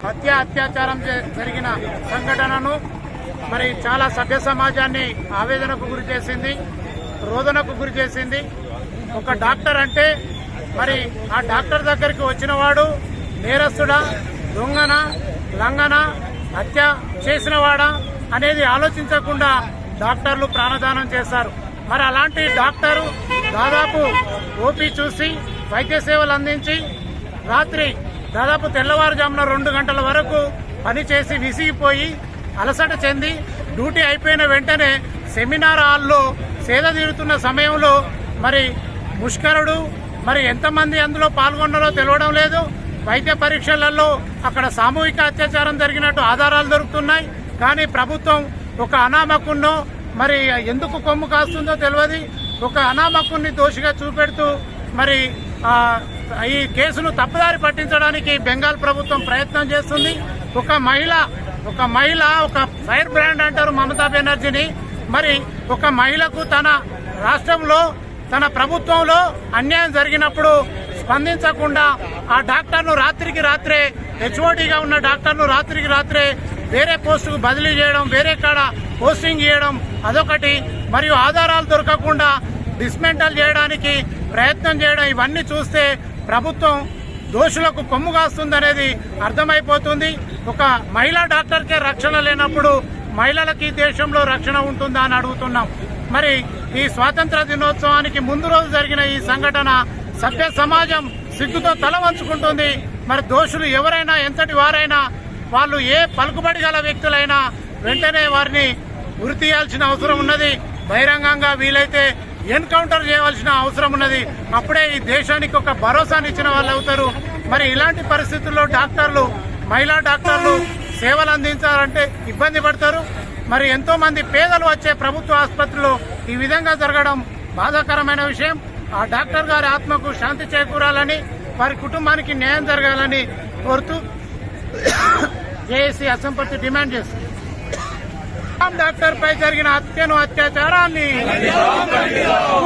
అత్యాచారం జరిగిన సంఘటనను మరి చాలా సభ్య సమాజాన్ని ఆవేదనకు గురి చేసింది, రోదనకు గురి చేసింది. ఒక డాక్టర్ అంటే మరి ఆ డాక్టర్ దగ్గరికి వచ్చినవాడు నేరస్తుడా, దొంగన, లంగన, హత్య చేసినవాడా అనేది ఆలోచించకుండా డాక్టర్లు ప్రాణదానం చేస్తారు. మరి అలాంటి డాక్టరు దాదాపు ఓపీ చూసి వైద్య సేవలు అందించి రాత్రి దాదాపు తెల్లవారుజామున 2 గంటల వరకు పనిచేసి విసిగిపోయి అలసట చెంది డ్యూటీ అయిపోయిన వెంటనే సెమినార్ హాల్లో సేద తీరుతున్న సమయంలో మరి ముష్కరుడు మరి ఎంతమంది అందులో పాల్గొన్నారో తెలియడం లేదు. వైద్య పరీక్షలలో అక్కడ సామూహిక అత్యాచారం జరిగినట్టు ఆధారాలు దొరుకుతున్నాయి. కానీ ప్రభుత్వం ఒక అనామకున్నో మరి ఎందుకు కొమ్ము కాస్తుందో తెలియదు. ఒక అనామకుని దోషిగా చూపెడుతూ మరి ఈ కేసును తప్పుదారి పట్టించడానికి బెంగాల్ ప్రభుత్వం ప్రయత్నం చేస్తుంది. ఒక మహిళ ఒక ఫైర్ బ్రాండ్ అంటారు మమతా బెనర్జీని. మరి ఒక మహిళకు తన రాష్ట్రంలో తన ప్రభుత్వంలో అన్యాయం జరిగినప్పుడు స్పందించకుండా ఆ డాక్టర్ను రాత్రికి రాత్రే హెచ్ఓడిగా ఉన్న డాక్టర్ను రాత్రికి రాత్రే వేరే పోస్టుకు బదిలీ చేయడం, వేరే కాడ పోస్టింగ్ చేయడం అదొకటి. మరియు ఆధారాలు దొరకకుండా డిస్మెంటల్ చేయడానికి ప్రయత్నం చేయడం, ఇవన్నీ చూస్తే ప్రభుత్వం దోషులకు కొమ్ము కాస్తుందనేది అర్థమైపోతుంది. ఒక మహిళా డాక్టర్కే రక్షణ లేనప్పుడు మహిళలకి దేశంలో రక్షణ ఉంటుందా అని అడుగుతున్నాం. మరి ఈ స్వాతంత్ర దినోత్సవానికి ముందు రోజు జరిగిన ఈ సంఘటన సభ్య సమాజం సిగ్గుతో తల వంచుకుంటుంది. మరి దోషులు ఎవరైనా ఎంతటి వారైనా వాళ్ళు ఏ పలుకుబడి గల వ్యక్తులైనా వెంటనే వారిని ఉరి తీయాల్సిన అవసరం ఉన్నది. బహిరంగంగా వీలైతే ఎన్కౌంటర్ చేయవలసిన అవసరం ఉన్నది. అప్పుడే ఈ దేశానికి ఒక భరోసానిచ్చిన వాళ్ళు అవుతారు. మరి ఇలాంటి పరిస్థితుల్లో డాక్టర్లు, మహిళా డాక్టర్లు సేవలు అందించాలంటే ఇబ్బంది పడతారు. మరి ఎంతో మంది పేదలు వచ్చే ప్రభుత్వ ఆసుపత్రిలో ఈ విధంగా జరగడం బాధాకరమైన విషయం. ఆ డాక్టర్ గారి ఆత్మకు శాంతి చేకూరాలని, వారి కుటుంబానికి న్యాయం జరగాలని కోరుతూ జేఏసీ అసంపత్తి డిమాండ్ చేస్తుంది. డాక్టర్ పై జరిగిన హత్యను, అత్యాచారాన్ని